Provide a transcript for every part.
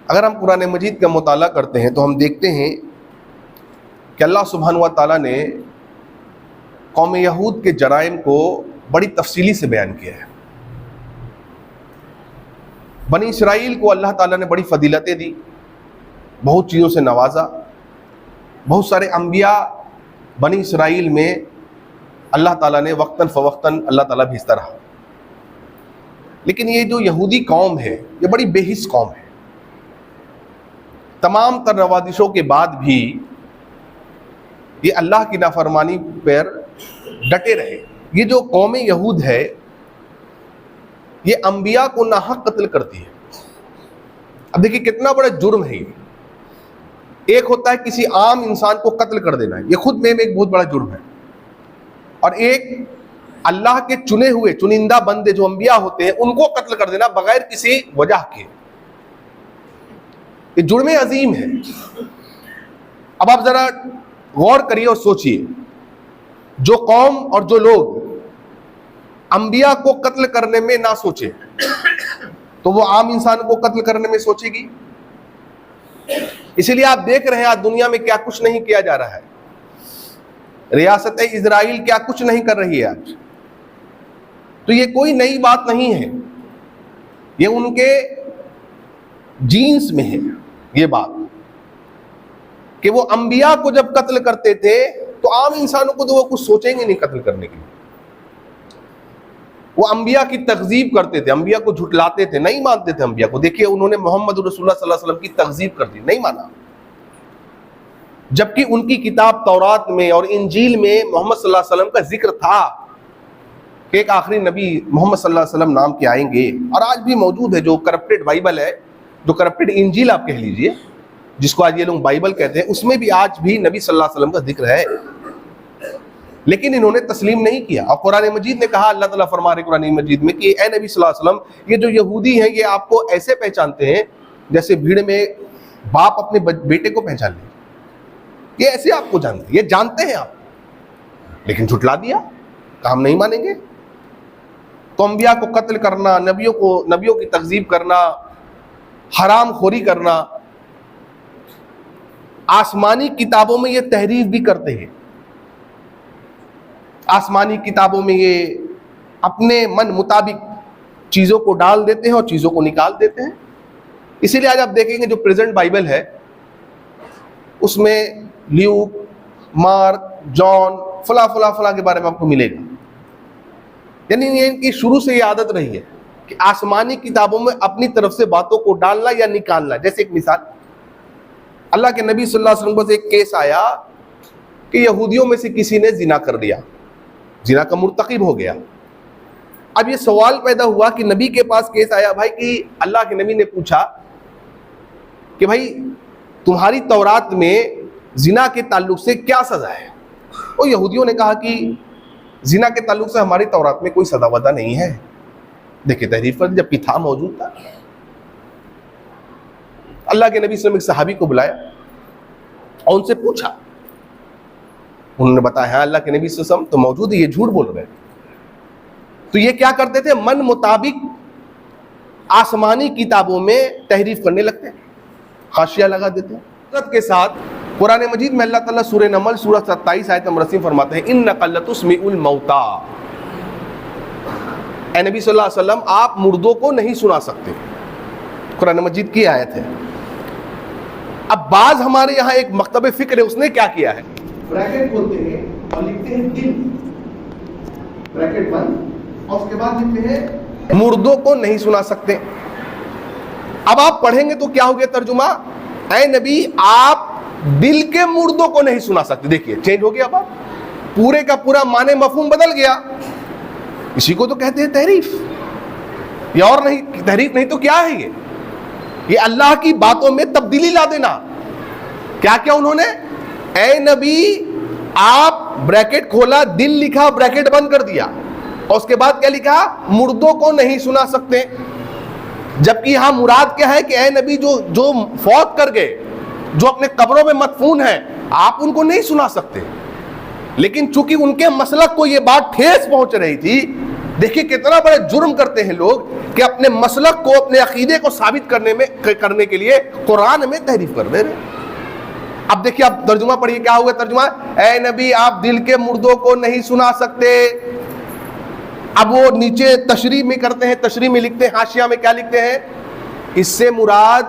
اگر ہم قرآن مجید کا مطالعہ کرتے ہیں تو ہم دیکھتے ہیں کہ اللہ سبحانہ و تعالیٰ نے قوم یہود کے جرائم کو بڑی تفصیلی سے بیان کیا ہے۔ بنی اسرائیل کو اللہ تعالیٰ نے بڑی فضیلتیں دی، بہت چیزوں سے نوازا، بہت سارے انبیاء بنی اسرائیل میں اللہ تعالیٰ نے وقتاً فوقتاً اللہ تعالیٰ بھیجتا رہا، لیکن یہ جو یہودی قوم ہے یہ بڑی بے حس قوم ہے۔ تمام تر نوازشوں کے بعد بھی یہ اللہ کی نافرمانی پر ڈٹے رہے۔ یہ جو قوم یہود ہے یہ انبیاء کو ناحق قتل کرتی ہے۔ اب دیکھیے کتنا بڑا جرم ہے یہ۔ ایک ہوتا ہے کسی عام انسان کو قتل کر دینا، یہ خود میں ایک بہت بڑا جرم ہے، اور ایک اللہ کے چنے ہوئے چنندہ بندے جو انبیاء ہوتے ہیں ان کو قتل کر دینا بغیر کسی وجہ کے، یہ جرم عظیم ہے۔ اب آپ ذرا غور کریے اور سوچئے، جو قوم اور جو لوگ انبیاء کو قتل کرنے میں نہ سوچے تو وہ عام انسان کو قتل کرنے میں سوچے گی؟ اسی لیے آپ دیکھ رہے ہیں آج دنیا میں کیا کچھ نہیں کیا جا رہا ہے۔ ریاست اسرائیل کیا کچھ نہیں کر رہی ہے آج۔ تو یہ کوئی نئی بات نہیں ہے، یہ ان کے جینس میں ہے یہ بات کہ وہ انبیاء کو جب قتل کرتے تھے تو عام انسانوں کو تو وہ کچھ سوچیں گے نہیں قتل کرنے کے لیے۔ وہ انبیاء کی تکذیب کرتے تھے، انبیاء کو جھٹلاتے تھے، نہیں مانتے تھے انبیاء کو۔ دیکھیے انہوں نے محمد رسول اللہ صلی اللہ علیہ وسلم کی تکذیب کر دی، نہیں مانا، جبکہ ان کی کتاب تورات میں اور انجیل میں محمد صلی اللہ علیہ وسلم کا ذکر تھا کہ ایک آخری نبی محمد صلی اللہ علیہ وسلم نام کے آئیں گے، اور آج بھی موجود ہے۔ جو کرپٹڈ بائبل ہے، جو کرپٹڈ انجیل آپ کہہ لیجئے، جس کو آج یہ لوگ بائبل کہتے ہیں، اس میں بھی آج بھی نبی صلی اللہ علیہ وسلم کا ذکر ہے، لیکن انہوں نے تسلیم نہیں کیا۔ اور قرآن مجید نے کہا، اللہ تعالیٰ فرما رہے قرآن مجید میں کہ اے نبی صلی اللہ علیہ وسلم، یہ جو یہودی ہیں یہ آپ کو ایسے پہچانتے ہیں جیسے بھیڑ میں باپ اپنے بیٹے کو پہچان لے، یہ ایسے آپ کو جانتے ہیں، یہ جانتے ہیں آپ، لیکن جھٹلا دیا، کہا ہم نہیں مانیں گے۔ تو انبیاء کو قتل کرنا، نبیوں کی تکذیب کرنا، حرام خوری کرنا، آسمانی کتابوں میں یہ تحریف بھی کرتے ہیں۔ آسمانی کتابوں میں یہ اپنے من مطابق چیزوں کو ڈال دیتے ہیں اور چیزوں کو نکال دیتے ہیں۔ اسی لیے آج آپ دیکھیں گے جو پریزنٹ بائبل ہے اس میں لیوک، مارک، جان، فلاں فلاں فلاں کے بارے میں آپ کو ملے گا۔ یعنی یہ ان کی شروع سے یہ عادت رہی ہے کہ آسمانی کتابوں میں اپنی طرف سے باتوں کو ڈالنا یا نکالنا۔ جیسے ایک مثال، اللہ کے نبی صلی اللہ علیہ وسلم کو ایک کیس آیا کہ یہودیوں میں سے کسی نے زنا کر دیا، زنا کا مرتکب ہو گیا۔ اب یہ سوال پیدا ہوا کہ نبی کے پاس کیس آیا بھائی، کہ اللہ کے نبی نے پوچھا کہ بھائی تمہاری تورات میں زنا کے تعلق سے کیا سزا ہے؟ اور یہودیوں نے کہا کہ زنا کے تعلق سے ہماری تورات میں کوئی سزا وضع نہیں ہے۔ دیکھیں تحریف پر جبکہ تھا، موجود تھا۔ اللہ کے نبی صلی اللہ علیہ وسلم ایک صحابی کو بلایا اور ان سے پوچھا، انہوں نے بتایا ہاں اللہ کے نبی صلی اللہ علیہ وسلم تو موجود ہے، یہ جھوٹ بول رہے ہیں۔ تو یہ کیا کرتے تھے؟ من مطابق آسمانی کتابوں میں تحریف کرنے لگتے ہیں، حاشیہ لگا دیتے ہیں۔ حضرت کے ساتھ قرآن مجید میں اللہ تعالیٰ سورہ نمل سورہ 27 آیت نمبر 80 فرماتے ہیں اِنَّکَ لَتُسْمِعُ الْمَوْتَىٰ، اے نبی صلی اللہ علیہ وسلم آپ مردوں کو نہیں سنا سکتے۔ قرآن مجید کی آیت ہے۔ اب بعض ہمارے یہاں ایک مکتب فکر ہے، اس نے کیا کیا ہے، بریکٹ کھولتے ہیں اور لکھتے ہیں دل، بریکٹ بند، اور اس کے بعد لکھتے ہیں مردوں کو نہیں سنا سکتے۔ اب آپ پڑھیں گے تو کیا ہو گیا ترجمہ، اے نبی آپ دل کے مردوں کو نہیں سنا سکتے۔ دیکھیے چینج ہو گیا، اب پورے کا پورا معنی مفہوم بدل گیا۔ اسی کو تو کہتے ہیں تحریف، یہ اور نہیں، تحریف نہیں تو کیا ہے یہ اللہ کی باتوں میں تبدیلی لا دینا۔ کیا کیا انہوں نے، اے نبی آپ بریکٹ کھولا، دل لکھا، بریکٹ بند کر دیا، اور اس کے بعد کیا لکھا، مردوں کو نہیں سنا سکتے۔ جبکہ یہاں مراد کیا ہے کہ اے نبی جو فوت کر گئے، جو اپنے قبروں میں مدفون ہیں، آپ ان کو نہیں سنا سکتے۔ لیکن چونکہ ان کے مسلک کو یہ بات ٹھیس پہنچ رہی تھی دیکھیے کتنا بڑے جرم کرتے ہیں لوگ کہ اپنے مسلک کو، اپنے عقیدے کو ثابت کرنے کے لیے قرآن میں تحریف کر دے رہے ہیں۔ اب دیکھیے، اب ترجمہ پڑھیے، کیا ہوا ترجمہ؟ اے نبی آپ دل کے مردوں کو نہیں سنا سکتے۔ اب وہ نیچے تشریح میں کرتے ہیں، تشریح میں لکھتے ہیں، حاشیہ میں کیا لکھتے ہیں؟ اس سے مراد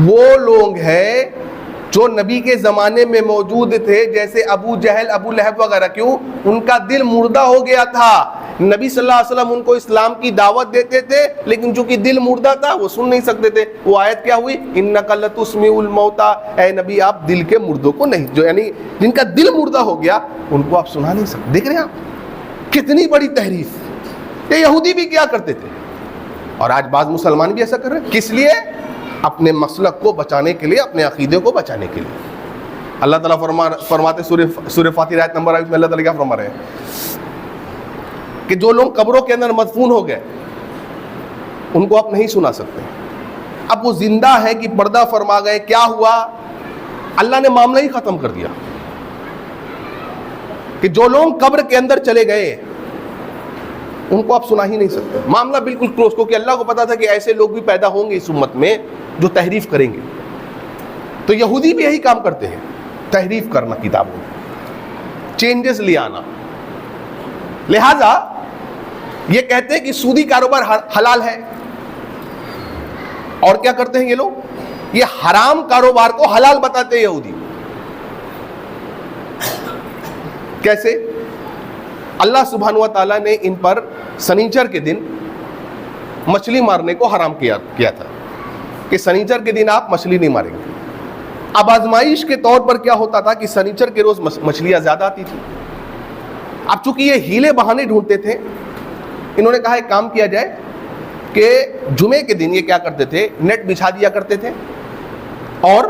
وہ لوگ ہیں جو نبی کے زمانے میں موجود تھے، جیسے ابو جہل، ابو لہب وغیرہ۔ کیوں؟ ان کا دل مردہ ہو گیا تھا۔ نبی صلی اللہ علیہ وسلم ان کو اسلام کی دعوت دیتے تھے، لیکن چونکہ دل مردہ تھا وہ سن نہیں سکتے تھے۔ وہ آیت کیا ہوئی؟ انک لتسمع الموتى، اے نبی آپ دل کے مردوں کو نہیں، جو یعنی جن کا دل مردہ ہو گیا ان کو آپ سنا نہیں سکتے۔ دیکھ رہے ہیں آپ کتنی بڑی تحریف۔ یہ یہودی بھی کیا کرتے تھے اور آج بعض مسلمان بھی ایسا کر رہے ہیں۔ کس لیے؟ اپنے مسلک کو بچانے کے لیے، اپنے عقیدے کو بچانے کے لیے۔ اللہ تعالیٰ فرماتے سورہ فاتر آیت نمبر 8 میں اللہ تعالیٰ کیا فرما رہے ہیں کہ جو لوگ قبروں کے اندر مدفون ہو گئے ان کو آپ نہیں سنا سکتے۔ اب وہ زندہ ہے کہ پردہ فرما گئے، کیا ہوا؟ اللہ نے معاملہ ہی ختم کر دیا کہ جو لوگ قبر کے اندر چلے گئے ان کو آپ سنا ہی نہیں سکتے۔ معاملہ بالکل کلوز، کیونکہ اللہ کو پتا تھا کہ ایسے لوگ بھی پیدا ہوں گے اس امت میں جو تحریف کریں گے۔ تو یہودی بھی یہی کام کرتے ہیں، تحریف کرنا کتابوں میں، چینجز لے آنا۔ لہذا یہ کہتے ہیں کہ سودی کاروبار حلال ہے، اور کیا کرتے ہیں یہ لوگ؟ یہ حرام کاروبار کو حلال بتاتے ہیں یہودی۔ کیسے؟ اللہ سبحانہ و تعالیٰ نے ان پر سنیچر کے دن مچھلی مارنے کو حرام کیا تھا کہ سنیچر کے دن آپ مچھلی نہیں ماریں گے۔ اب آزمائش کے طور پر کیا ہوتا تھا کہ سنیچر کے روز مچھلیاں زیادہ آتی تھی۔ اب چونکہ یہ ہیلے بہانے ڈھونڈتے تھے، انہوں نے کہا ایک کام کیا جائے کہ جمعے کے دن یہ کیا کرتے تھے، نیٹ بچھا دیا کرتے تھے اور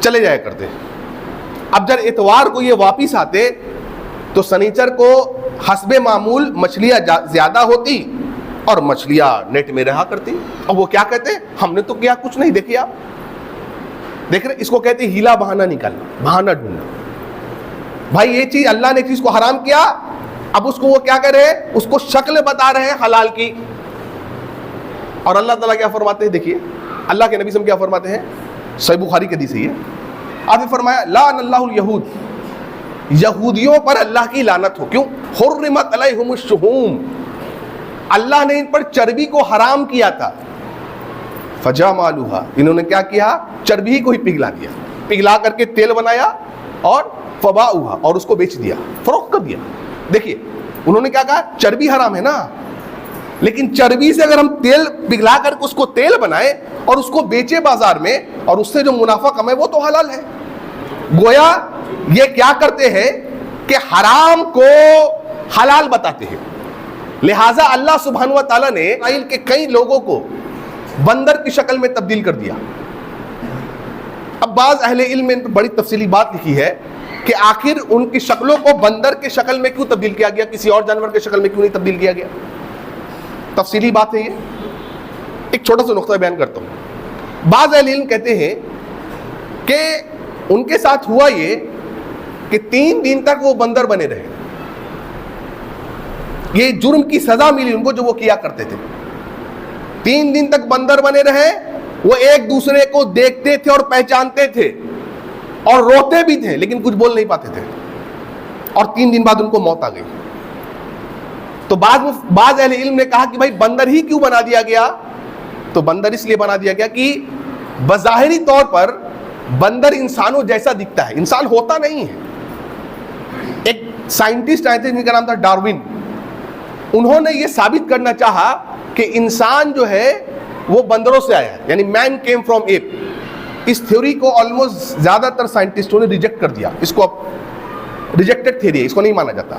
چلے جایا کرتے۔ اب جب اتوار کو یہ واپس آتے تو سنیچر کو حسب معمول مچھلیاں زیادہ ہوتی اور مچھلیاں نیٹ میں رہا کرتی۔ اور وہ کیا کہتے؟ ہم نے تو کیا کچھ نہیں۔ دیکھیے آپ دیکھ رہے، اس کو کہتے ہیلا بہانہ نکالنا، بہانہ ڈھونڈنا۔ بھائی یہ چیز اللہ نے چیز کو حرام کیا، اب اس کو وہ کیا کر رہے ہیں؟ اس کو شکل بتا رہے ہیں حلال کی۔ اور اللہ تعالیٰ کیا فرماتے ہیں؟ دیکھیے اللہ کے نبی صلی اللہ علیہ وسلم کیا فرماتے ہیں، صحیح بخاری کی حدیث ہے یہ۔ آپ نے فرمایا لعن اللہ الیہود، یہودیوں پر اللہ کی لعنت ہو۔ کیوں؟ حرمت علیہم الشحوم، اللہ نے ان پر چربی کو حرام کیا تھا۔ فجاملوها، انہوں نے کیا کیا؟ چربی کو ہی پگھلا دیا، پگھلا کر کے تیل بنایا اور فباؤها، اور اس کو بیچ دیا، فروخت کر دیا۔ دیکھیے انہوں نے کیا کہا؟ چربی حرام ہے نا، لیکن چربی سے اگر ہم تیل پگھلا کر اس کو تیل بنائے اور اس کو بیچے بازار میں اور اس سے جو منافع کمائے وہ تو حلال ہے۔ گویا یہ کیا کرتے ہیں کہ حرام کو حلال بتاتے ہیں۔ لہٰذا اللہ سبحانہ و تعالیٰ نے اسرائیل کے کئی لوگوں کو بندر کی شکل میں تبدیل کر دیا۔ اب بعض اہل علم نے بڑی تفصیلی بات لکھی ہے کہ آخر ان کی شکلوں کو بندر کے شکل میں کیوں تبدیل کیا گیا، کسی اور جانور کے شکل میں کیوں نہیں تبدیل کیا گیا؟ تفصیلی بات ہے یہ، ایک چھوٹا سا نقطہ بیان کرتا ہوں۔ بعض اہل علم کہتے ہیں کہ ان کے ساتھ ہوا یہ کہ 3 دن تک وہ بندر بنے رہے، یہ جرم کی سزا ملی ان کو جو وہ کیا کرتے تھے۔ 3 دن تک بندر بنے رہے، وہ ایک دوسرے کو دیکھتے تھے اور پہچانتے تھے اور روتے بھی تھے لیکن کچھ بول نہیں پاتے تھے، اور 3 دن بعد ان کو موت آ گئی۔ تو بعض اہل علم نے کہا کہ بھائی بندر ہی کیوں بنا دیا گیا؟ تو بندر اس لیے بنا دیا گیا کہ بظاہری طور پر بندر انسانوں جیسا دکھتا ہے، انسان ہوتا نہیں ہے۔ ایک سائنٹسٹ آئے تھے جن کا نام تھا ڈارون، انہوں نے یہ ثابت کرنا چاہا کہ انسان جو ہے وہ بندروں سے آیا ہے، یعنی مین کیم فرام ایپ۔ اس تھیوری کو آلموسٹ زیادہ تر سائنٹسٹوں نے ریجیکٹ کر دیا، اس کو ریجیکٹڈ تھیوری ہے، اس کو نہیں مانا جاتا۔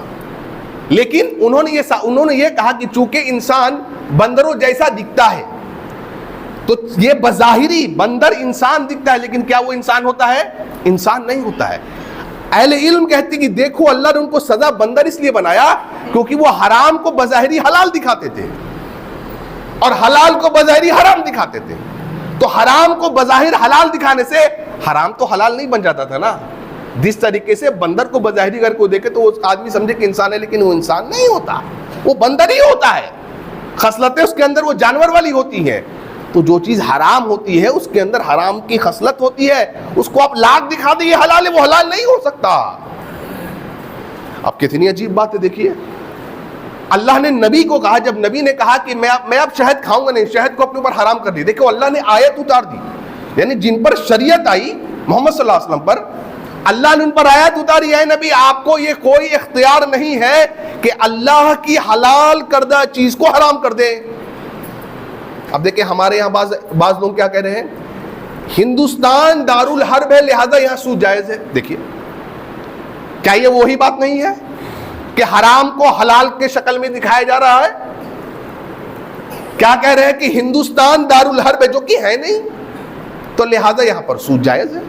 لیکن انہوں نے یہ کہا کہ چونکہ انسان بندروں جیسا دکھتا ہے تو یہ بظاہری بندر انسان دکھتا ہے، لیکن کیا وہ انسان ہوتا ہے؟ انسان نہیں ہوتا ہے۔ اہل علم کہتے کہ دیکھو اللہ نے ان کو سزا بندر اس لیے بنایا کیونکہ وہ حرام کو بظاہری حلال دکھاتے تھے اور حلال کو بظاہری حرام دکھاتے تھے۔ تو حرام کو بظاہر حلال دکھانے سے حرام تو حلال نہیں بن جاتا تھا نا۔ جس طریقے سے بندر کو بظاہری اگر کوئی دیکھے تو وہ آدمی سمجھے کہ انسان ہے، لیکن وہ انسان نہیں ہوتا۔ وہ بندر ہی ہوتا ہے، خصلتیں اس کے اندر وہ جانور والی ہوتی ہیں. تو جو چیز حرام ہوتی ہے اس کے اندر حرام کی خصلت ہوتی ہے، اس کو آپ لاکھ دکھا دیں یہ حلال ہے، وہ حلال نہیں ہو سکتا. اب کتنی عجیب بات ہے دیکھیے. اللہ نے نبی کو کہا، جب نبی نے کہا کہ میں اب شہد کھاؤں گا نہیں، شہد کو اپنے اوپر حرام کر دی. دیکھو اللہ نے آیت اتار دی، یعنی جن پر شریعت آئی محمد صلی اللہ علیہ وسلم پر، اللہ نے ان پر آیت اتاری ہے نبی آپ کو یہ کوئی اختیار نہیں ہے کہ اللہ کی حلال کردہ چیز کو حرام کر دیں. اب دیکھیں ہمارے یہاں بعض لوگ کیا کہہ رہے ہیں، ہندوستان دارالحرب ہے لہذا یہاں سود جائز ہے. دیکھیے کیا یہ وہی بات نہیں ہے کہ حرام کو حلال کے شکل میں دکھایا جا رہا ہے؟ کیا کہہ رہے ہیں کہ ہندوستان دارالحرب ہے، جو کہ ہے نہیں، تو لہذا یہاں پر سود جائز ہے.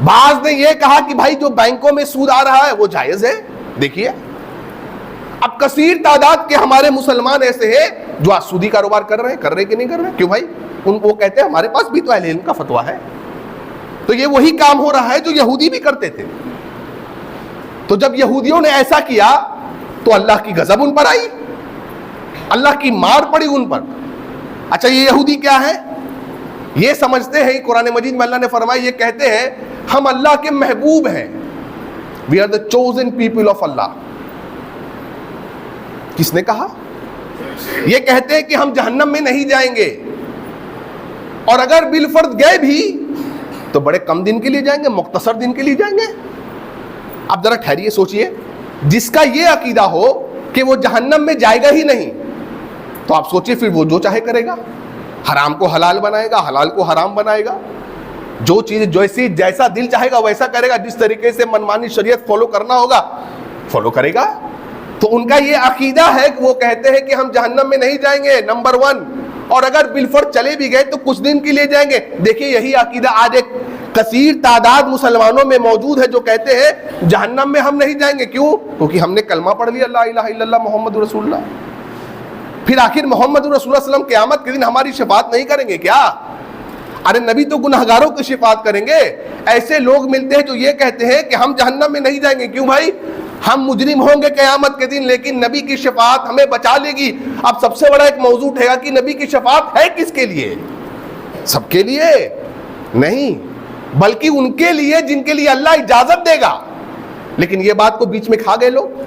بعض نے یہ کہا کہ بھائی جو بینکوں میں سود آ رہا ہے وہ جائز ہے. دیکھیے اب کثیر تعداد کے ہمارے مسلمان ایسے ہیں جو آج سودی کاروبار کر رہے ہیں کہ نہیں کر رہے ہیں. کیوں بھائی؟ وہ کہتے ہیں ہمارے پاس بھی تو اہل علم کا فتویٰ ہے. تو یہ وہی کام ہو رہا ہے جو یہودی بھی کرتے تھے. تو جب یہودیوں نے ایسا کیا تو اللہ کی غضب ان پر آئی، اللہ کی مار پڑی ان پر. اچھا یہ یہودی کیا ہے؟ یہ سمجھتے ہیں، قرآن مجید میں اللہ نے فرمایا، یہ کہتے ہیں ہم اللہ کے محبوب ہیں. We are the chosen people of Allah. کس نے کہا؟ یہ کہتے ہیں کہ ہم جہنم میں نہیں جائیں گے، اور اگر بالفرض گئے بھی تو بڑے کم دن کے لیے جائیں گے، مختصر دن کے لیے جائیں گے. اب ذرا ٹھہریے سوچئے، جس کا یہ عقیدہ ہو کہ وہ جہنم میں جائے گا ہی نہیں، تو آپ سوچئے پھر وہ جو چاہے کرے گا، حرام کو حلال بنائے گا، حلال کو حرام بنائے گا، جو چیز جیسا دل چاہے گا ویسا کرے گا، جس طریقے سے منمانی شریعت فالو کرنا ہوگا فالو کرے گا. تو ان کا یہ عقیدہ ہے کہ وہ کہتے ہیں کہ ہم جہنم میں نہیں جائیں گے نمبر 1، اور اگر بالفرض چلے بھی گئے تو کچھ دن کے لیے جائیں گے. دیکھیے یہی عقیدہ آج ایک کثیر تعداد مسلمانوں میں موجود ہے جو کہتے ہیں جہنم میں ہم نہیں جائیں گے. کیوں؟ کیونکہ ہم نے کلمہ پڑھ لیا لا الہ الا اللہ محمد رسول اللہ. پھر آخر محمد رسول اللہ صلی اللہ علیہ وسلم قیامت کے دن ہماری شفاعت نہیں کریں گے کیا؟ ارے نبی تو گناہگاروں کی شفاعت کریں گے. ایسے لوگ ملتے ہیں جو یہ کہتے ہیں کہ ہم جہنم میں نہیں جائیں گے. کیوں بھائی؟ ہم مجرم ہوں گے قیامت کے دن لیکن نبی کی شفاعت ہمیں بچا لے گی. اب سب سے بڑا ایک موضوع ہے کہ نبی کی شفاعت ہے کس کے لیے؟ سب کے لیے نہیں، بلکہ ان کے لیے جن کے لیے اللہ اجازت دے گا. لیکن یہ بات کو بیچ میں کھا گئے لوگ.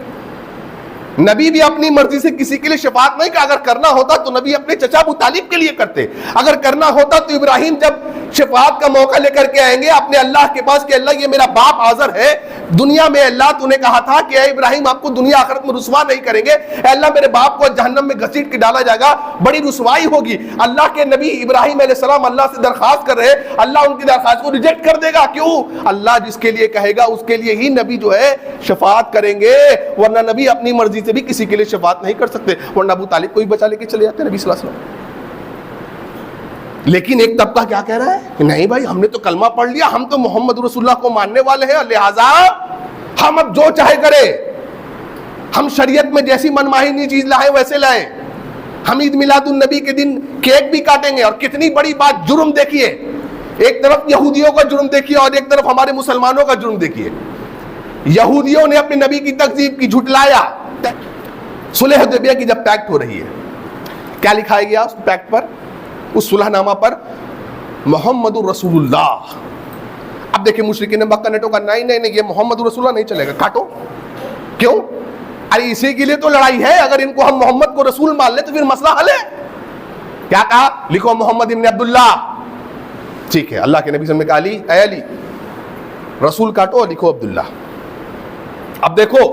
نبی بھی اپنی مرضی سے کسی کے لیے شفاعت نہیں کہ اگر کرنا ہوتا تو نبی اپنے چچا ابو طالب کے لیے کرتے. اگر کرنا ہوتا تو ابراہیم جب شفاعت کا موقع لے کر کے آئیں گے اپنے اللہ کے پاس کہ اللہ یہ میرا باپ حاضر ہے دنیا میں، اللہ تو نے کہا تھا کہ اے ابراہیم آپ کو دنیا آخرت میں رسوا نہیں کریں گے، اے اللہ میرے باپ کو جہنم میں گھسیٹ کے ڈالا جائے گا، بڑی رسوائی ہوگی. اللہ کے نبی ابراہیم علیہ السلام اللہ سے درخواست کر رہے، اللہ ان کی درخواست کو ریجیکٹ کر دے گا. کیوں؟ اللہ جس کے لیے کہے گا اس کے لیے ہی نبی جو ہے شفاعت کریں گے، ورنہ نبی اپنی مرضی سے بھی کسی کے لیے شفاعت نہیں کر سکتے، ورنہ ابو طالب کو ہی بچا لے کے چلے جاتے نبی صلی اللہ علیہ وسلم. لیکن ایک طبقہ کیا کہہ رہا ہے کہ نہیں بھائی ہم نے تو کلمہ پڑھ لیا، ہم تو محمد رسول اللہ کو ماننے والے ہیں، لہذا ہم اب جو چاہے کرے، ہم شریعت میں جیسی منمانی چیز لائیں ویسے لائیں، ہم عید میلاد النبی کے دن کیک بھی کاٹیں گے. اور کتنی بڑی بات، جرم دیکھیے، ایک طرف یہودیوں کا جرم دیکھیے اور ایک طرف ہمارے مسلمانوں کا جرم دیکھیے. یہودیوں نے اپنے نبی کی تکذیب کی، جھٹلایا. صلح حدیبیہ کی جب پیکٹ ہو رہی ہے کیا لکھا گیا اس پیکٹ پر، اس صلح نامہ پر؟ محمد رسول اللہ. اب دیکھیں مشرکین مکہ نے ٹوکا نہیں یہ محمد رسول اللہ نہیں چلے گا، کاٹو. کیوں؟ ارے اسی کے لیے تو لڑائی ہے، اگر ان کو ہم محمد کو رسول مان لیں تو پھر مسئلہ حل ہے. کیا کہا؟ لکھو محمد ابن عبداللہ. ٹھیک ہے، اللہ کے نبی صلی اللہ علیہ وسلم نے کہا اے علی رسول کاٹو، لکھو عبداللہ. اب دیکھو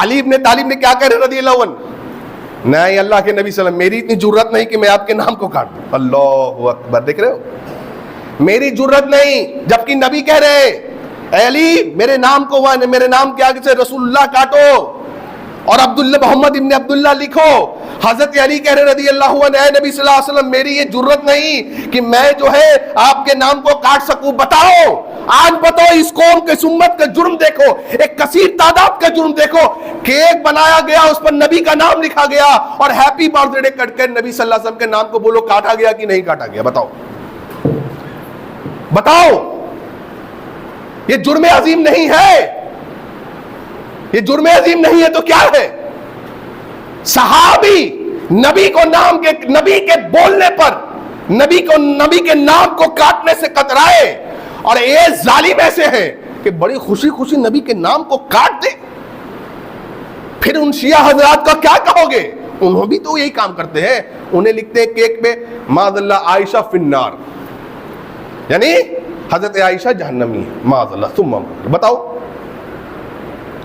علی ابن طالب نے کیا کہہ رہے رضی اللہ عنہ، نہیں اللہ کے نبی صلی اللہ علیہ وسلم میری اتنی جرت نہیں کہ میں آپ کے نام کو کاٹ دوں. اللہ اکبر، دیکھ رہے ہو، میری جرت نہیں، جبکہ نبی کہہ رہے اے علی میرے نام کو میرے نام کے آگے سے رسول اللہ کاٹو اور عبداللہ محمد ابن عبداللہ لکھو. حضرت علی کہہ رہے رضی اللہ عنہ اے نبی صلی اللہ علیہ وسلم میری یہ جرت نہیں کہ میں جو ہے آپ کے نام کو کاٹ سکوں. بتاؤ آج بتاؤ، اس قوم کے امت کا جرم دیکھو، ایک کثیر تعداد کا جرم دیکھو. کیک بنایا گیا، اس پر نبی کا نام لکھا گیا اور ہیپی برتھ ڈے کٹ کر نبی صلی اللہ علیہ وسلم کے نام کو بولو، کاٹا گیا کہ نہیں کاٹا گیا؟ بتاؤ بتاؤ. یہ جرم عظیم نہیں ہے؟ یہ جرم عظیم نہیں ہے تو کیا ہے؟ صحابی نبی کو نبی کے بولنے پر نبی کے نام کو کاٹنے سے کترائے، اور یہ ظالم ایسے ہیں کہ بڑی خوشی خوشی نبی کے نام کو کاٹ دے. پھر ان شیعہ حضرات کا کیا کہو گے؟ انہوں بھی تو یہی کام کرتے ہیں. انہیں لکھتے ہیں کیک پہ معاذ اللہ عائشہ فی النار، یعنی حضرت عائشہ جہنمی ہے، معاذ اللہ. ثم بتاؤ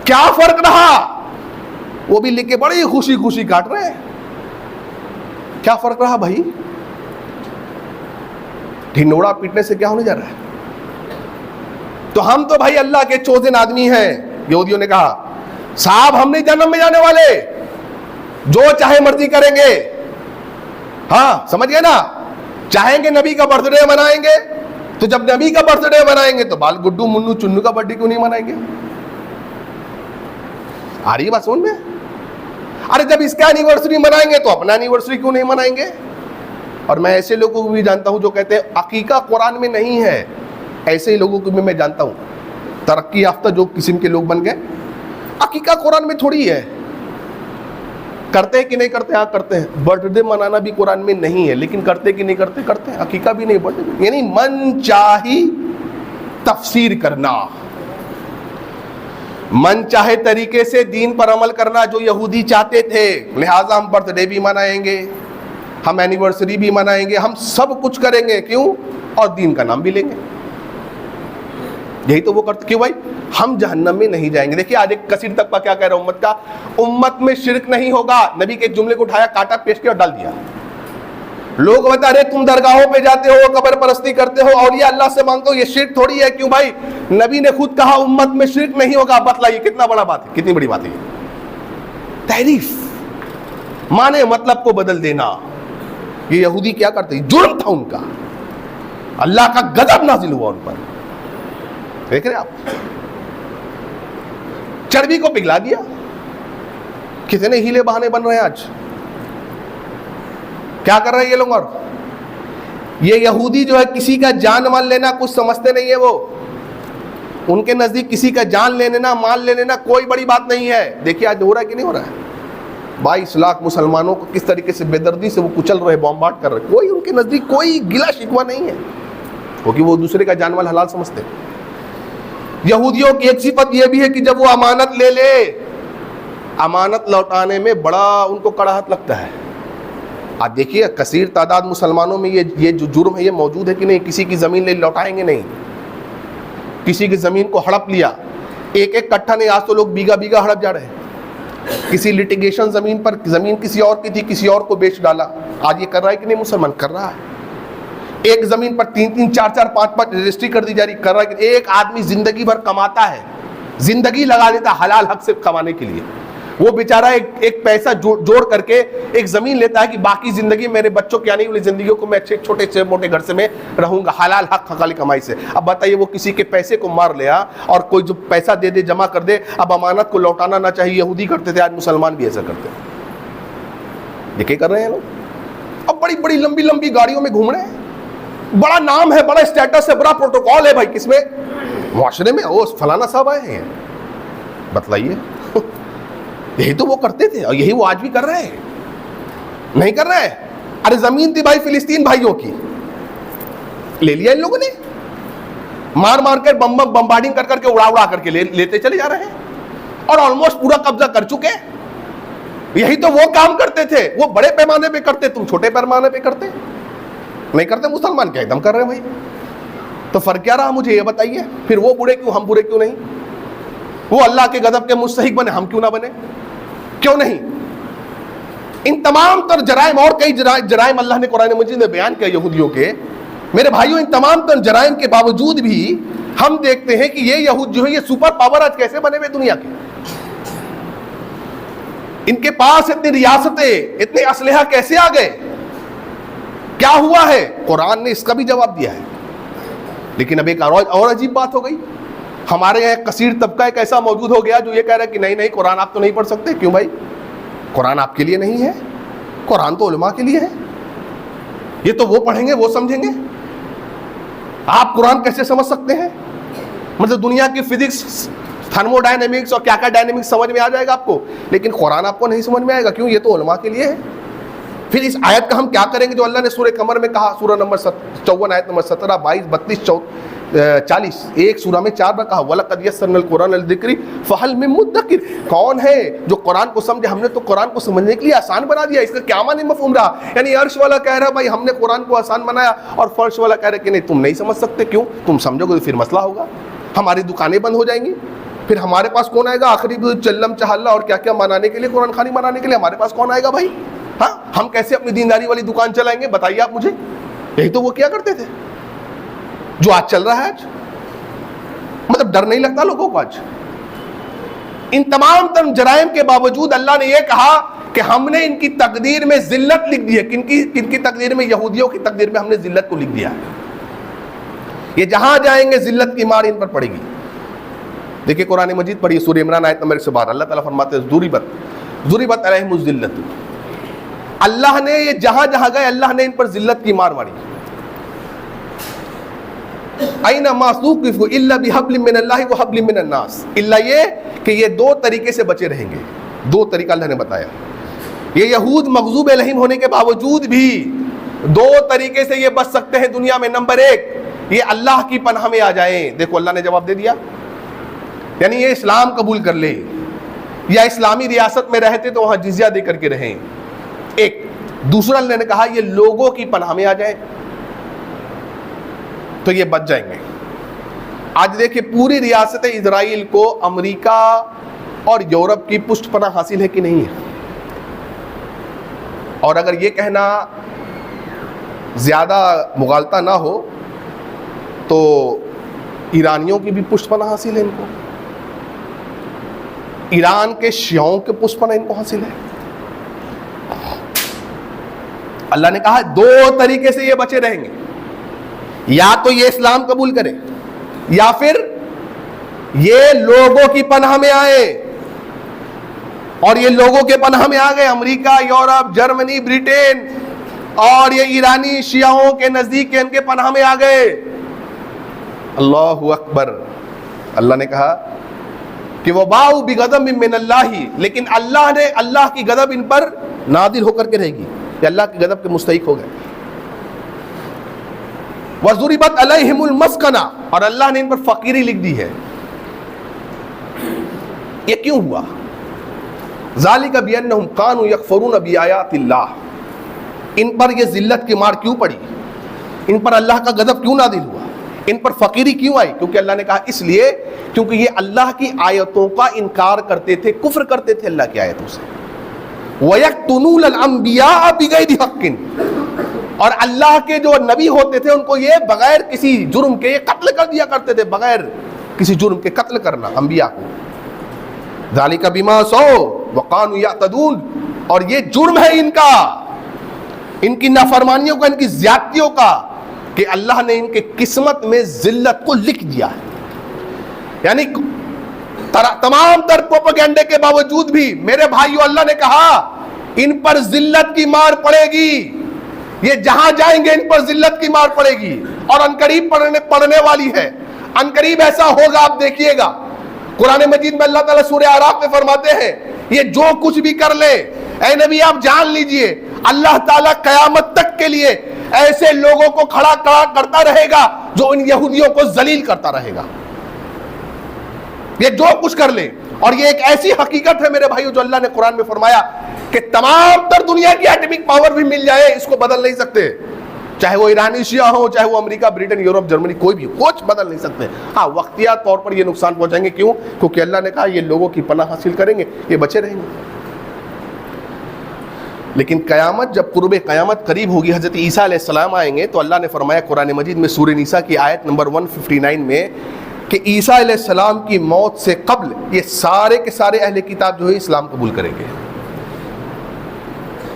کیا فرق رہا؟ وہ بھی لکھ کے بڑی خوشی خوشی کاٹ رہے ہیں. کیا فرق رہا بھائی؟ ڈھنڈورا پیٹنے سے کیا ہونے جا رہا ہے؟ تو ہم تو بھائی اللہ کے چوزن آدمی ہیں. یہودیوں نے کہا صاحب ہم نہیں جہنم میں جانے والے، جو چاہے مرضی کریں گے. ہاں سمجھ گئے نا؟ چاہیں گے نبی کا برتھ ڈے منائیں گے، تو جب نبی کا برتھ ڈے منائیں گے تو بال گڈو منو چنو کا برتھ ڈے کیوں نہیں منائیں گے؟ آ رہی ہے بات سمجھ میں؟ ارے جب اس کا اینیورسری منائیں گے تو اپنا اینیورسری کیوں نہیں منائیں گے؟ اور میں ایسے لوگوں کو بھی جانتا ہوں جو کہتے ہیں عقیقہ قرآن میں نہیں ہے. ایسے ہی لوگوں کو بھی میں جانتا ہوں، ترقی یافتہ جو قسم کے لوگ بن گئے. عقیقہ قرآن میں تھوڑی ہے. کرتے کہ نہیں کرتے؟ ہاں کرتے ہیں. برتھ ڈے منانا بھی قرآن میں نہیں ہے، لیکن کرتے کہ نہیں کرتے؟ کرتے ہیں. عقیقہ بھی نہیں، برتھ ڈے. یعنی من چاہی تفسیر کرنا، من چاہے طریقے سے دین پر عمل کرنا جو یہودی چاہتے تھے. لہٰذا ہم برتھ ڈے بھی منائیں گے، ہم اینیورسری بھی منائیں گے، ہم سب کچھ کریں گے. کیوں؟ اور دین کا نام بھی لیں گے. یہی تو وہ کرتے. کیوں بھائی؟ ہم جہنم میں نہیں جائیں گے. دیکھیے آج ایک کثیر طبقہ کیا کہہ رہا ہے امت کا، امت میں شرک نہیں ہوگا. نبی کے ایک جملے کو اٹھایا، کاٹا، پیش کیا اور ڈال دیا. لوگ بتا رہے تم درگاہوں پہ جاتے ہو، قبر پرستی کرتے ہو، اولیاء اللہ سے مانگتے ہو، یہ شرک تھوڑی ہے. کیوں بھائی؟ نبی نے خود کہا امت میں شرک نہیں ہوگا. بتلائیے کتنا بڑا بات ہے، کتنی بڑی بات ہے یہ. تحریف، معنی مطلب کو بدل دینا. یہ یہودی کیا کرتے؟ جرم تھا ان کا، اللہ کا غضب نازل ہوا ان پر. دیکھ رہے آپ، چربی کو پگھلا دیا. کتنے ہیلے بہانے بن رہے ہیں آج. کیا کر رہے ہیں یہ لوگ؟ اور یہ یہودی جو ہے کسی کا جان مال لینا کچھ سمجھتے نہیں ہے. وہ ان کے نزدیک کسی کا جان لے لینا، مال لے لینا کوئی بڑی بات نہیں ہے. دیکھیے آج ہو رہا ہے کہ نہیں ہو رہا ہے؟ 22 لاکھ مسلمانوں کو کس طریقے سے بے دردی سے وہ کچل رہے، بمبارڈ کر رہے. کوئی ان کے نزدیک کوئی گلا شکوہ نہیں ہے، کیونکہ وہ دوسرے کا جان مال حلال سمجھتے ہیں. یہودیوں کی ایک صفت یہ بھی ہے کہ جب وہ امانت لے لے، امانت لوٹانے میں بڑا ان کو کڑاہٹ لگتا ہے. آپ دیکھیے کثیر تعداد مسلمانوں میں یہ جو جرم ہے یہ موجود ہے کہ نہیں. کسی کی زمین لے لوٹائیں گے نہیں، کسی کی زمین کو ہڑپ لیا، ایک ایک کٹھا نہیں، آج تو لوگ بیگا بیگا ہڑپ جا رہے ہیں. کسی لٹیگیشن زمین پر، زمین کسی اور کی تھی، کسی اور کو بیچ ڈالا. آج یہ کر رہا ہے کہ نہیں مسلمان؟ کر رہا ہے. ایک زمین پر 3 4 5 رجسٹری کر دی جا رہی، کر رہا ہے کہ ایک آدمی زندگی بھر کماتا ہے، زندگی لگا دیتا حلال حق سے کمانے کے لیے. وہ بیچارہ ایک پیسہ جوڑ کر کے ایک زمین لیتا ہے کہ باقی زندگی میرے بچوں کی آنے والی زندگیوں کو میں اچھے چھوٹے سے موٹے گھر سے میں رہوں گا حلال حق حقالی کمائی سے. اب بتائیے وہ کسی کے پیسے کو مار لیا اور کوئی جو پیسہ دے دے جمع کر دے، اب امانت کو لوٹانا نہ چاہیے. یہودی کرتے تھے، آج مسلمان بھی ایسا کرتے ہیں. یہ کیا کر رہے ہیں لوگ؟ اب بڑی بڑی لمبی لمبی گاڑیوں میں گھوم رہے ہیں. بڑا نام ہے، بڑا اسٹیٹس ہے، بڑا پروٹوکول ہے بھائی کس میں؟ معاشرے میں. وہ فلانا صاحب آئے ہیں. بتلائیے یہی تو وہ کرتے تھے اور یہی وہ آج بھی کر رہے ہیں. نہیں کر رہے؟ ارے زمین تھی بھائی فلسطین بھائیوں کی، لے لیا ان لوگوں نے، مار مار کر بمبارڈنگ کر کر کے اڑا کر کے لیتے چلے جا رہے ہیں اور آلموسٹ پورا قبضہ کر چکے. یہی تو وہ کام کرتے تھے. وہ بڑے پیمانے پہ کرتے، تم چھوٹے پیمانے پہ کرتے. نہیں کرتے مسلمان، کیا ایک دم کر رہے ہیں بھائی. تو فرق کیا رہا مجھے یہ بتائیے؟ پھر وہ برے کیوں، ہم برے کیوں نہیں؟ وہ اللہ کے غضب کے مستحق بنے، ہم کیوں نہ بنے؟ کیوں نہیں؟ ان تمام تر جرائم اور کئی جرائم اللہ نے قرآن مجید میں بیان کیا یہودیوں کے. میرے بھائیوں ان تمام تر جرائم کے باوجود بھی ہم دیکھتے ہیں کہ یہ یہود جو ہے یہ سپر پاور آج کیسے بنے ہوئے دنیا کے. ان کے پاس اتنی ریاستیں، اتنے اسلحہ کیسے آ گئے؟ کیا ہوا ہے؟ قرآن نے اس کا بھی جواب دیا ہے. لیکن اب ایک اور عجیب بات ہو گئی. ہمارے یہاں کثیر طبقہ ایک ایسا موجود ہو گیا جو یہ کہہ رہا ہے کہ نہیں قرآن آپ تو نہیں پڑھ سکتے. کیوں بھائی؟ قرآن آپ کے لیے نہیں ہے، قرآن تو علماء کے لیے ہے. یہ تو وہ پڑھیں گے وہ سمجھیں گے. آپ قرآن کیسے سمجھ سکتے ہیں؟ مطلب دنیا کی فزکس تھرموڈائنمکس اور کیا کیا ڈائنمکس سمجھ میں آ جائے گا آپ کو، لیکن قرآن آپ کو نہیں سمجھ میں آئے گا. کیوں؟ یہ تو علماء کے لیے ہے. پھر اس آیت کا ہم کیا کریں گے جو اللہ نے سورہ قمر میں کہا، سورہ نمبر 54 آیت نمبر 17 22 32 40، ایک سورہ میں 4 بار کہا وَلَقَدْ يَسَّرْنَا الْقُرْآنَ لِلذِّكْرِ فَهَلْ مِن مُدَّكِرٍ. کون ہے جو قرآن کو سمجھے؟ ہم نے تو قرآن کو سمجھنے کے لیے آسان بنا دیا. اس کا کیا معنی مفہوم رہا؟ یعنی عرش والا کہہ رہا بھائی ہم نے قرآن کو آسان بنایا، اور فرش والا کہہ رہا کہ نہیں تم نہیں سمجھ سکتے. کیوں؟ تم سمجھو گے تو پھر مسئلہ ہوگا، ہماری دکانیں بند ہو جائیں گی. پھر ہمارے پاس کون آئے گا آخری چلم چہلہ اور کیا کیا منانے کے لیے، قرآن خوانی منانے کے لیے ہمارے پاس کون آئے گا بھائی؟ ہاں ہم کیسے اپنی دینداری والی دکان چلائیں گے بتائیے آپ مجھے. یہی تو وہ کیا کرتے تھے جو آج چل رہا ہے. آج مطلب ڈر نہیں لگتا لوگوں کو. آج ان تمام تر جرائم کے باوجود اللہ نے یہ کہا کہ ہم نے ان کی تقدیر میں ذلت لکھ دی ہے. کن کی تقدیر میں؟ یہودیوں کی تقدیر میں ہم نے ذلت کو لکھ دیا. یہ جہاں جائیں گے ذلت کی مار ان پر پڑے گی. دیکھیں قرآن مجید پڑھیے سورہ عمران آیت نمبر 112. اللہ تعالیٰ فرماتے ہیں ضربت علیہم الذلۃ. اللہ نے یہ جہاں جہاں گئے اللہ نے ان پر ذلت کی مار ماری. اینما ثوقفوا الا بحبل من اللہ وحبل من الناس. الا یہ کہ یہ دو طریقے سے بچے رہیں گے. دو طریقہ اللہ نے بتایا. یہ یہود مغضوب علیہم ہونے کے باوجود بھی دو طریقے سے یہ بچ سکتے ہیں دنیا میں. نمبر 1 یہ اللہ کی پناہ میں آ جائیں. دیکھو اللہ نے جواب دے دیا. یعنی یہ اسلام قبول کر لے یا اسلامی ریاست میں رہتے تو وہاں جزیہ دے کر کے رہیں. ایک دوسرا اللہ نے کہا یہ لوگوں کی پناہ میں آ جائیں تو یہ بچ جائیں گے. آج دیکھیں پوری ریاست اسرائیل کو امریکہ اور یورپ کی پشت پناہ حاصل ہے کہ نہیں ہے؟ اور اگر یہ کہنا زیادہ مغالطہ نہ ہو تو ایرانیوں کی بھی پشت پناہ حاصل ہے ان کو. ایران کے شیعوں کے پشت پناہ ان کو حاصل ہے. اللہ نے کہا دو طریقے سے یہ بچے رہیں گے. یا تو یہ اسلام قبول کرے یا پھر یہ لوگوں کی پناہ میں آئے. اور یہ لوگوں کے پناہ میں آ گئے. امریکہ، یورپ، جرمنی، برٹین اور یہ ایرانی شیعوں کے نزدیک ان کے پناہ میں آ گئے. اللہ اکبر. اللہ نے کہا کہ وباؤ بغضب من اللہ. لیکن اللہ کی غضب ان پر نازل ہو کر کے رہے گی. یہ اللہ کی غضب کے مستحق ہو گئے. وَضُرِبَتْ عَلَيْهِمُ الْمَسْكَنَةُ. اور اللہ نے ان پر فقیری لکھ دی ہے. یہ کیوں ہوا؟ ذَلِكَ بِأَنَّهُمْ كَانُوا يَكْفُرُونَ بِآيَاتِ اللَّهِ. ان پر یہ ذلت کی مار کیوں پڑی؟ ان پر اللہ کا غضب کیوں نازل ہوا؟ ان پر فقیری کیوں آئی؟ کیونکہ اللہ نے کہا اس لیے کیونکہ یہ اللہ کی آیتوں کا انکار کرتے تھے، کفر کرتے تھے اللہ کی آیتوں سے. وَيَقْتُلُونَ الْأَنْبِيَاءَ بِغَيْرِ حَقٍّ. اور اللہ کے جو نبی ہوتے تھے ان کو یہ بغیر کسی جرم کے یہ قتل کر دیا کرتے تھے. بغیر کسی جرم کے قتل کرنا انبیاء کو. ذَلِكَ بِمَا عَصَوْا وَكَانُوا يَعْتَدُونَ. اور یہ جرم ہے ان کا، ان کی نافرمانیوں کا، ان کی زیادتیوں کا، کہ اللہ نے ان کے قسمت میں ذلت کو لکھ دیا ہے. یعنی تمام تر پروپیگنڈے کے باوجود بھی میرے بھائیو اللہ نے کہا ان پر ذلت کی مار پڑے گی. یہ جہاں جائیں گے ان پر ذلت کی مار پڑے گی اور عنقریب پڑنے والی ہے. عنقریب ایسا ہوگا آپ دیکھیے گا. قرآن مجید میں اللہ تعالیٰ سورہ اعراف میں فرماتے ہیں یہ جو کچھ بھی کر لے اے نبی آپ جان لیجئے اللہ تعالیٰ قیامت تک کے لیے ایسے لوگوں کو کھڑا کرتا رہے گا جو ان یہودیوں کو ذلیل کرتا رہے گا. یہ جو کچھ کر لے. اور یہ ایک ایسی حقیقت ہے میرے بھائیو جو اللہ نے قرآن میں فرمایا کہ تمام تر دنیا کی ایٹمک پاور بھی مل جائے اس کو بدل نہیں سکتے. چاہے وہ ایرانی شیعہ ہو، چاہے وہ امریکہ، برٹن، یورپ، جرمنی، کوئی بھی کچھ بدل نہیں سکتے. ہاں وقتیہ طور پر یہ نقصان پہنچائیں گے. کیوں؟ کیونکہ اللہ نے کہا یہ لوگوں کی پناہ حاصل کریں گے، یہ بچے رہیں گے. لیکن قیامت جب قرب قیامت قریب ہوگی، حضرت عیسیٰ علیہ السلام آئیں گے تو اللہ نے فرمایا قرآن مجید میں سورہ نساء کی آیت نمبر 159 میں کہ عیسیٰ علیہ السلام کی موت سے قبل یہ سارے کے سارے اہل کتاب جو ہے اسلام قبول کریں گے.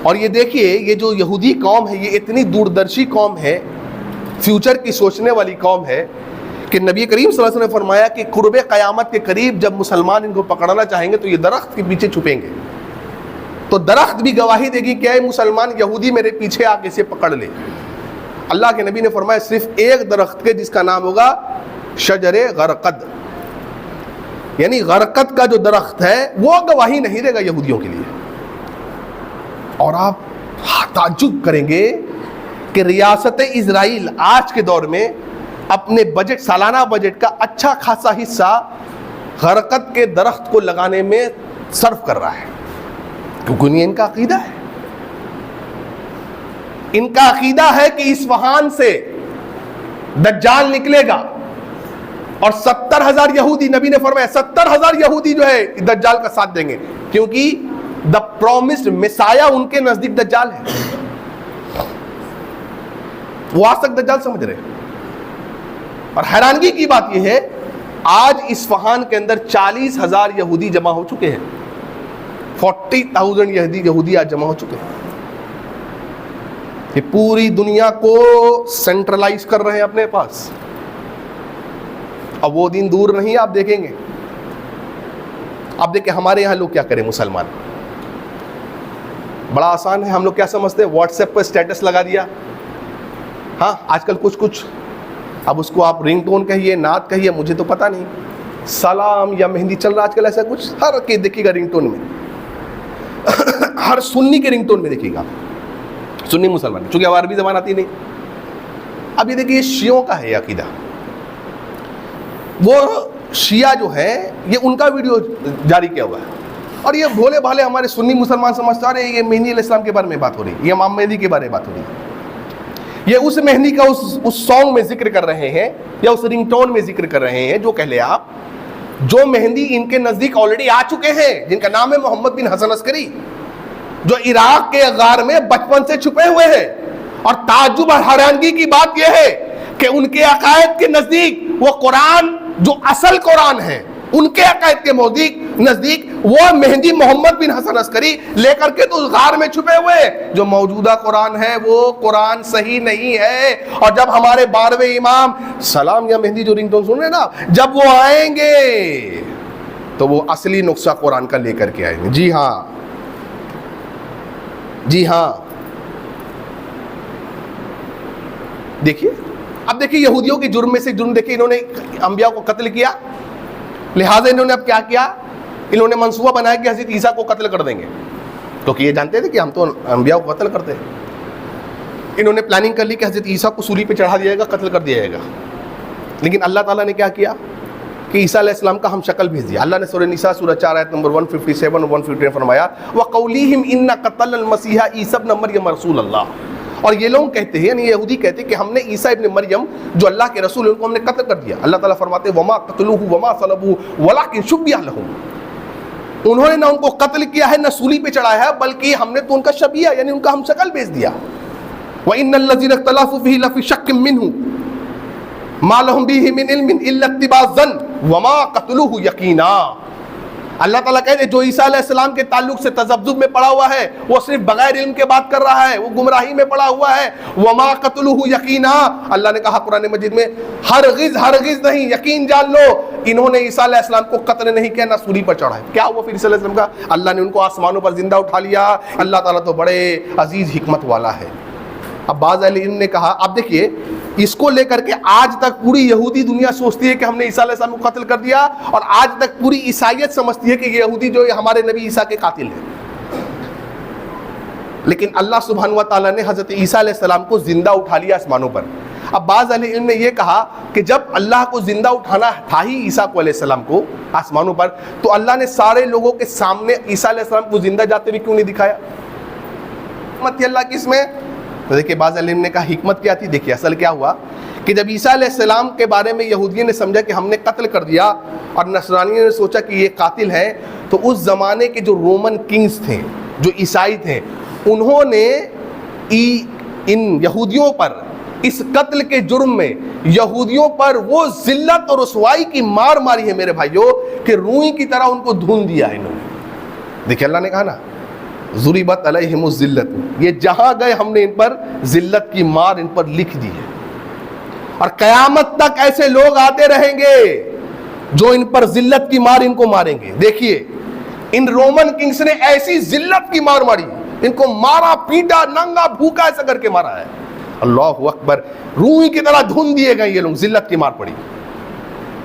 اور یہ دیکھیے یہ جو یہودی قوم ہے یہ اتنی دوردرشی قوم ہے، فیوچر کی سوچنے والی قوم ہے کہ نبی کریم صلی اللہ علیہ وسلم نے فرمایا کہ قرب قیامت کے قریب جب مسلمان ان کو پکڑنا چاہیں گے تو یہ درخت کے پیچھے چھپیں گے. تو درخت بھی گواہی دے گی کہ اے مسلمان یہودی میرے پیچھے آ کے اسے پکڑ لے. اللہ کے نبی نے فرمایا صرف ایک درخت کے جس کا نام ہوگا شجر غرقد. یعنی غرقت کا جو درخت ہے وہ گواہی نہیں دے گا یہودیوں کے لیے. اور آپ تعجب کریں گے کہ ریاست اسرائیل آج کے دور میں اپنے بجٹ، سالانہ بجٹ کا اچھا خاصا حصہ غرقت کے درخت کو لگانے میں صرف کر رہا ہے، کیونکہ یہ ان کا عقیدہ ہے. ان کا عقیدہ ہے کہ اصفہان سے دجال نکلے گا اور 70,000 یہودی، نبی نے فرمایا 70,000 یہودی جو ہے دجال کا ساتھ دیں گے، کیونکہ دا پرومسڈ مسایا ان کے نزدیک دجال ہے. وہ آج تک دجال سمجھ رہے ہیں. اور حیرانگی کی بات یہ ہے آج اصفہان کے اندر 40,000 یہودی جمع ہو چکے ہیں. 40,000 یہودی آج جمع ہو چکے ہیں. یہ پوری دنیا کو سینٹرلائز کر رہے ہیں اپنے پاس. اب وہ دن دور نہیں آپ دیکھیں گے. آپ دیکھیں ہمارے یہاں لوگ کیا کریں مسلمان، بڑا آسان ہے. ہم لوگ کیا سمجھتے ہیں، واٹس ایپ پہ اسٹیٹس لگا دیا. ہاں آج کل کچھ اب اس کو آپ رنگ ٹون کہیے، نعت کہیے، مجھے تو پتہ نہیں، سلام یا مہندی چل رہا آج کل ایسا کچھ. ہر کے دیکھیے گا رنگ ٹون میں، ہر سنی کے رنگ ٹون میں دیکھیے گا سنی مسلمان، چونکہ اب عربی زبان آتی نہیں. اب یہ دیکھیے یہ شیعوں کا ہے عقیدہ. وہ شیعہ جو ہے یہ ان کا ویڈیو جاری کیا ہوا ہے، اور یہ بھولے بھالے ہمارے سنی مسلمان سمجھتا رہے یہ مہدی علیہ السلام کے بارے میں بات ہو رہی ہے، یہ امام مہدی کے بارے میں بات ہو رہی ہے. یہ اس مہدی کا اس سانگ میں ذکر کر رہے ہیں یا اس رنگ ٹون میں ذکر کر رہے ہیں جو کہہ لے آپ، جو مہدی ان کے نزدیک آلریڈی آ چکے ہیں، جن کا نام ہے محمد بن حسن عسکری، جو عراق کے غار میں بچپن سے چھپے ہوئے ہیں. اور تعجب اور حیرانگی کی بات یہ ہے کہ ان کے عقائد کے نزدیک وہ قرآن جو اصل قرآن ہے، ان کے عقائد کے نزدیک وہ مہدی محمد بن حسن عسکری لے کر کے تو اس غار میں چھپے ہوئے. جو موجودہ قرآن ہے وہ قرآن صحیح نہیں ہے. اور جب ہمارے 12ویں امام سلام یا مہدی جو رنگ ٹون سن رہے ہیں نا، جب وہ آئیں گے تو وہ اصلی نسخہ قرآن کا لے کر کے آئیں گے. جی ہاں، جی ہاں. دیکھیے اب دیکھیے یہودیوں کے جرم میں سے جرم دیکھیے، انہوں نے انبیاء کو قتل کیا، لہٰذا انہوں نے اب کیا کیا، انہوں نے منصوبہ بنایا کہ حضرت عیسیٰ کو قتل کر دیں گے، کیونکہ یہ جانتے تھے کہ ہم تو انبیاء کو قتل کرتے ہیں. انہوں نے پلاننگ کر لی کہ حضرت عیسیٰ کو سولی پہ چڑھا دیا جائے گا، قتل کر دیا جائے گا. لیکن اللہ تعالیٰ نے کیا کیا کہ عیسیٰ علیہ السلام کا ہم شکل بھیج دیا. اللہ نے سورہ نساء سورہ 4 آیت نمبر 157 اور 158 فرمایا وَقَوْلِهِمْ إِنَّ قَتَلَ الْمَسِيحَ عِيسَى ابْنَ مَرْيَمَ رَسُولَ اللَّهِ. اور یہ لوگ کہتے ہیں، یعنی یہودی کہتے ہیں کہ ہم نے عیسیٰ ابن مریم جو اللہ کے رسول ہیں ان کو ہم نے قتل کر دیا. اللہ تعالیٰ فرماتے ہیں وَمَا قَتَلُوهُ وَمَا صَلَبُوهُ وَلَكِنْ شُبِّهَ لَهُمْ. انہوں نے نہ ان کو قتل کیا ہے نہ سولی پہ چڑھایا ہے، بلکہ ہم نے تو ان کا شبیہ یعنی ان کا ہم شکل بھیج دیا. وَإِنَّ الَّذِينَ اخْتَلَفُوا فِيهِ لَفِي شَكٍّ مِّنْهُ مَا لَهُمْ بِهِ مِنْ عِلْمٍ إِلَّا اتِّبَاعَ الظَّنِّ وَمَا قَتَلُوهُ يَقِينًا. اللہ تعالیٰ کہتے ہیں جو عیسیٰ علیہ السلام کے تعلق سے تذبذب میں پڑا ہوا ہے وہ صرف بغیر علم کے بات کر رہا ہے، وہ گمراہی میں پڑا ہوا ہے. وما قتلوہ یقینا، اللہ نے کہا قرآن مجید میں ہرگز نہیں، یقین جان لو انہوں نے عیسیٰ علیہ السلام کو قتل نہیں کیا، نہ سولی پر چڑھا ہے. کیا ہوا پھر عیسیٰ علیہ السلام کا؟ اللہ نے ان کو آسمانوں پر زندہ اٹھا لیا. اللہ تعالیٰ تو بڑے عزیز حکمت والا ہے. اب بعض اہل علم نے کہا، اب دیکھیے اس کو لے کر کے آج تک پوری یہودی دنیا سوچتی ہے کہ ہم نے عیسیٰ علیہ السلام کو قتل کر دیا، اور آج تک پوری عیسائیت سمجھتی ہے کہ یہودی جو ہمارے نبی عیسیٰ کے قاتل ہیں. لیکن اللہ سبحانہ و تعالیٰ نے حضرت عیسیٰ علیہ السلام کو زندہ اٹھا لیا آسمانوں پر. اب بعض اہل علم نے یہ کہا کہ جب اللہ کو زندہ اٹھانا تھا ہی عیسیٰ کو علیہ السلام کو آسمانوں پر، تو اللہ نے سارے لوگوں کے سامنے عیسیٰ علیہ السلام کو زندہ جاتے ہوئے کیوں نہیں دکھایا؟ حکمت تھی اللہ کی اس میں. تو دیکھیے بعض علم نے کہا حکمت کیا تھی. دیکھیے اصل کیا ہوا کہ جب عیسیٰ علیہ السلام کے بارے میں یہودیوں نے سمجھا کہ ہم نے قتل کر دیا اور نصرانیوں نے سوچا کہ یہ قاتل ہے، تو اس زمانے کے جو رومن کنگز تھے، جو عیسائی تھے، انہوں نے ان یہودیوں پر اس قتل کے جرم میں یہودیوں پر وہ ذلت اور رسوائی کی مار ماری ہے میرے بھائیوں کہ روئی کی طرح ان کو دھن دیا ہے انہوں نے. دیکھیں اللہ نے کہا نا ضربت علیہم الذلت، یہ جہاں گئے ہم نے ان پر ذلت کی مار ان پر لکھ دی ہے. اور قیامت تک ایسے لوگ آتے رہیں گے جو ان پر ذلت کی مار ان کو ماریں گے. دیکھیے ان رومن کنگز نے ایسی ذلت کی مار ماری، ان کو مارا پیٹا ننگا بھوکا ایسا کر کے مارا ہے. اللہ اکبر، روئی کی طرح دھن دیے گئے یہ لوگ، ذلت کی مار پڑی.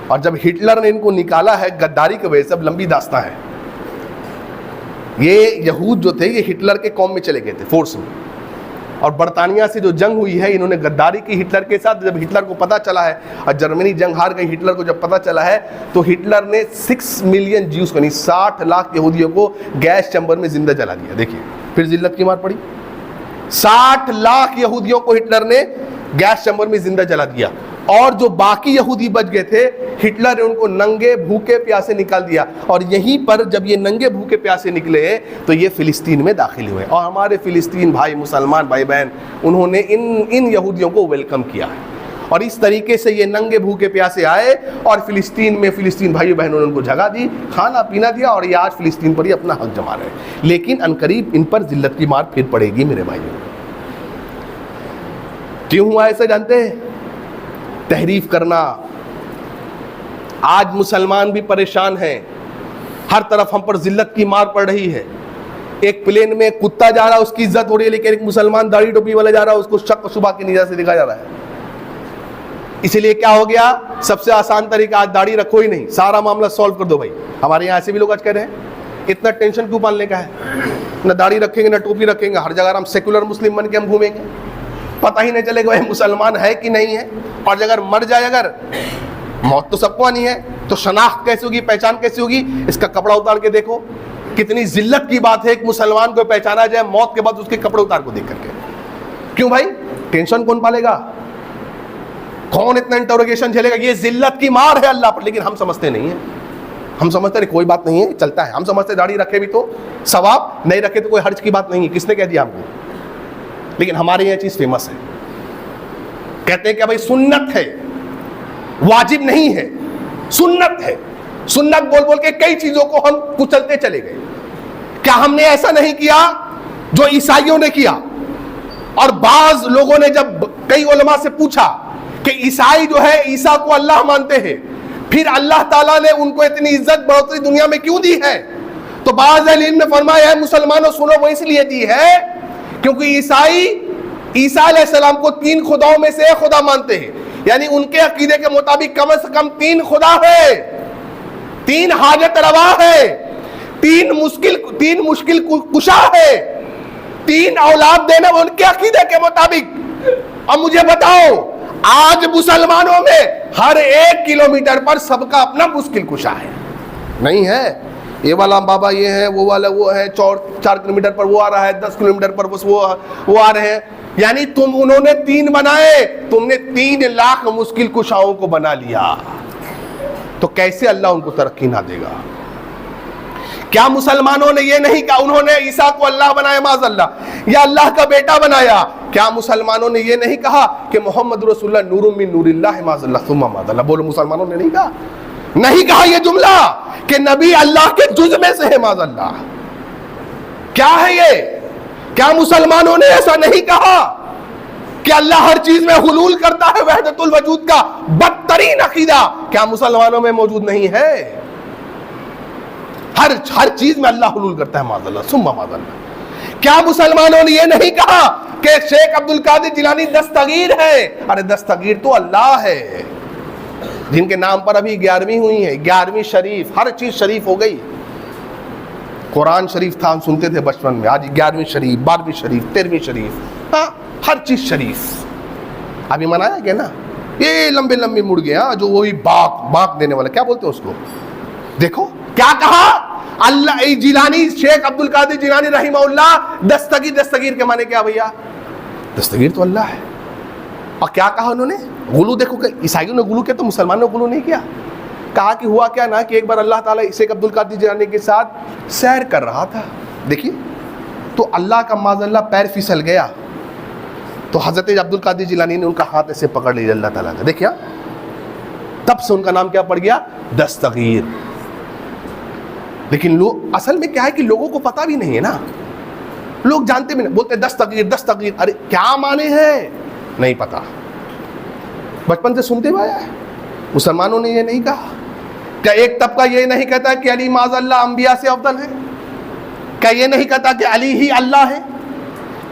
اور جب ہٹلر نے ان کو نکالا ہے غداری کی وجہ سے، اب لمبی داستان ہے، یہ یہود جو تھے یہ ہٹلر کے قوم میں چلے گئے تھے فورس میں، اور برطانیہ سے جو جنگ ہوئی ہے انہوں نے غداری کی ہٹلر کے ساتھ. جب ہٹلر کو پتا چلا ہے اور جرمنی جنگ ہار گئی، ہٹلر کو جب پتا چلا ہے تو ہٹلر نے 6 ملین جیوز کو، 60 لاکھ یہودیوں کو گیس چیمبر میں زندہ جلا دیا. دیکھیے پھر ذلت کی مار پڑی. 60 لاکھ یہودیوں کو ہٹلر نے گیس چیمبر میں زندہ جلا دیا، اور جو باقی یہودی بچ گئے تھے ہٹلر نے ان کو ننگے بھوکے پیاسے نکال دیا. اور یہیں پر جب یہ ننگے بھوکے پیاسے نکلے تو یہ فلسطین میں داخل ہوئے، اور ہمارے فلسطین بھائی مسلمان بھائی بہن انہوں نے ان یہودیوں کو ویلکم کیا ہے، اور اس طریقے سے یہ ننگے بھوکے پیاسے آئے اور فلسطین میں فلسطین بھائی بہنوں نے ان کو جگہ دی، کھانا پینا دیا، اور یہ آج فلسطین پر ہی اپنا حق جما رہے ہیں. لیکن عنقریب ان پر ذلت کی مار پھر پڑے گی میرے بھائیوں. کیوں ہوا ایسا جانتے ہیں؟ تحریف کرنا. آج مسلمان بھی پریشان ہیں، ہر طرف ہم پر ذلت کی مار پڑ رہی ہے. ایک پلین میں کتا جا رہا ہے اس کی عزت ہو رہی ہے، لیکن ایک مسلمان داڑھی ٹوپی والا جا رہا ہے اس کو شک و شبہ کی نگاہ سے دیکھا جا رہا ہے. اسی لیے کیا ہو گیا؟ سب سے آسان طریقہ آج داڑھی رکھو ہی نہیں، سارا معاملہ سولو کر دو. بھائی ہمارے یہاں ایسے بھی لوگ آج کہہ رہے ہیں اتنا ٹینشن کیوں پالنے کا ہے؟ نہ داڑھی رکھیں گے نہ ٹوپی رکھیں گے، ہر جگہ ہم سیکولر مسلم بن کے ہم گھومیں گے، پتہ ہی نہیں چلے گا مسلمان ہے کہ نہیں ہے. اور اگر مر جائے، اگر موت تو سب کو آنی ہے، تو شناخت کیسے ہوگی، پہچان کیسے ہوگی؟ اس کا کپڑا اتار کے دیکھو. کتنی ذلت کی بات ہے ایک مسلمان کو پہچانا جائے موت کے بعد اس کے کپڑے اتار کو دیکھ کر کے. کیوں بھائی؟ ٹینشن کون پالے گا؟ کون اتنا انٹروگیشن جھیلے گا؟ یہ ذلت کی مار ہے اللہ پر. لیکن ہم سمجھتے نہیں ہیں، ہم سمجھتے ہیں کوئی بات نہیں ہے، چلتا ہے. ہم سمجھتے داڑھی رکھے بھی تو ثواب، نہیں رکھے تو کوئی حرج کی بات نہیں ہے. کس نے کہہ دیا ہم کو؟ لیکن ہمارے یہ چیز فیمس ہے. کہتے ہیں کہ بھائی سنت ہے، واجب نہیں ہے، سنت ہے. سنت بول بول کے کئی چیزوں کو ہم کچلتے چلے گئے. کیا ہم نے ایسا نہیں کیا جو عیسائیوں نے کیا؟ اور بعض لوگوں نے جب کئی علماء سے پوچھا کہ عیسائی جو ہے عیسیٰ کو اللہ مانتے ہیں، پھر اللہ تعالیٰ نے ان کو اتنی عزت بڑھوتری دنیا میں کیوں دی ہے؟ تو بعض اہل علم نے فرمایا ہے مسلمانوں سنو، وہ اس لیے دی ہے کیونکہ عیسائی عیسیٰ علیہ السلام کو 3 خداؤں میں سے ایک خدا مانتے ہیں. یعنی ان کے عقیدے کے مطابق کم از کم 3 خدا ہے، 3 حاجت روا ہے، 3 مشکل کشا ہے، 3 اولاد دینا ان کے عقیدے کے مطابق. اب مجھے بتاؤ آج مسلمانوں میں ہر 1 کلومیٹر پر سب کا اپنا مشکل کشا ہے؟ نہیں ہے. یہ والا بابا یہ ہے، وہ والا وہ ہے، 4 کلومیٹر پر وہ آ رہا ہے، 10 کلومیٹر پر وہ آ رہے ہیں. یعنی انہوں نے 3 بنائے، تم نے 3 لاکھ مشکل کشاؤں کو بنا لیا. تو کیسے اللہ ان کو ترقی نہ دے گا؟ کیا مسلمانوں نے یہ نہیں کہا انہوں نے عیسیٰ کو اللہ بنایا معاذ اللہ، یا اللہ کا بیٹا بنایا؟ کیا مسلمانوں نے یہ نہیں کہا کہ محمد رسول اللہ نور من نور اللہ معاذ اللہ ثم معاذ اللہ؟ بولو مسلمانوں نے نہیں کہا؟ نہیں کہا یہ جملہ کہ نبی اللہ کے جز میں سے ہے معاذ اللہ؟ کیا ہے یہ؟ کیا مسلمانوں نے ایسا نہیں کہا کہ اللہ ہر چیز میں حلول کرتا ہے؟ وحدت الوجود کا بدترین عقیدہ کیا مسلمانوں میں موجود نہیں ہے؟ ہر چیز میں اللہ حلول کرتا ہے معاذ اللہ ثم معاذ اللہ. کیا مسلمانوں نے یہ نہیں کہا کہ شیخ عبد القادر جیلانی دستگیر ہے؟ ارے دستگیر تو اللہ ہے، جن کے نام پر ابھی 11ویں ہوئی ہے، 11ویں شریف، ہر چیز شریف ہو گئی. قرآن شریف تھا ہم سنتے تھے بچپن میں، آج 11ویں شریف، 12ویں شریف، 13ویں شریف، ہاں ہر چیز شریف. ابھی منایا گیا نا یہ لمبے لمبے مڑ گیا جو وہی باق دینے والا، کیا بولتے ہیں اس کو؟ دیکھو کیا کہا اللہ جیلانی، شیخ عبد القادر جیلانی رحمہ اللہ دستگیر کے معنی کیا بھیا؟ دستگیر تو اللہ ہے. اور کیا کہا انہوں نے؟ غلو. دیکھو کہ عیسائیوں نے غلو کیا تو مسلمانوں نے غلو نہیں کیا. کہا کہ ہوا کیا نا کہ ایک بار اللہ تعالیٰ شیخ عبد القادر جیلانی کے ساتھ سیر کر رہا تھا، دیکھیے تو اللہ کا معاذ اللہ پیر پھسل گیا، تو حضرت عبد القادر جیلانی نے ان کا ہاتھ ایسے پکڑ لیا اللہ تعالیٰ کا. دیکھیا تب سے ان کا نام کیا پڑ گیا؟ دستگیر. لیکن لوگ اصل میں کیا ہے کہ لوگوں کو پتہ بھی نہیں ہے نا، لوگ جانتے بھی نہیں، بولتے دستگیر. ارے کیا معنی ہے؟ نہیں پتا، بچپن سے سنتے ہوئے آیا ہے. مسلمانوں نے یہ نہیں کہا. کیا ایک طبقہ یہ نہیں کہتا کہ علی معاذ اللہ انبیاء سے افضل ہے؟ کیا یہ نہیں کہتا کہ علی ہی اللہ ہے؟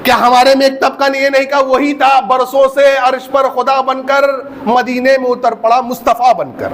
کیا ہمارے میں ایک طبقہ نے یہ نہیں کہا وہی تھا برسوں سے عرش پر خدا بن کر مدینے میں اتر پڑا مصطفیٰ بن کر؟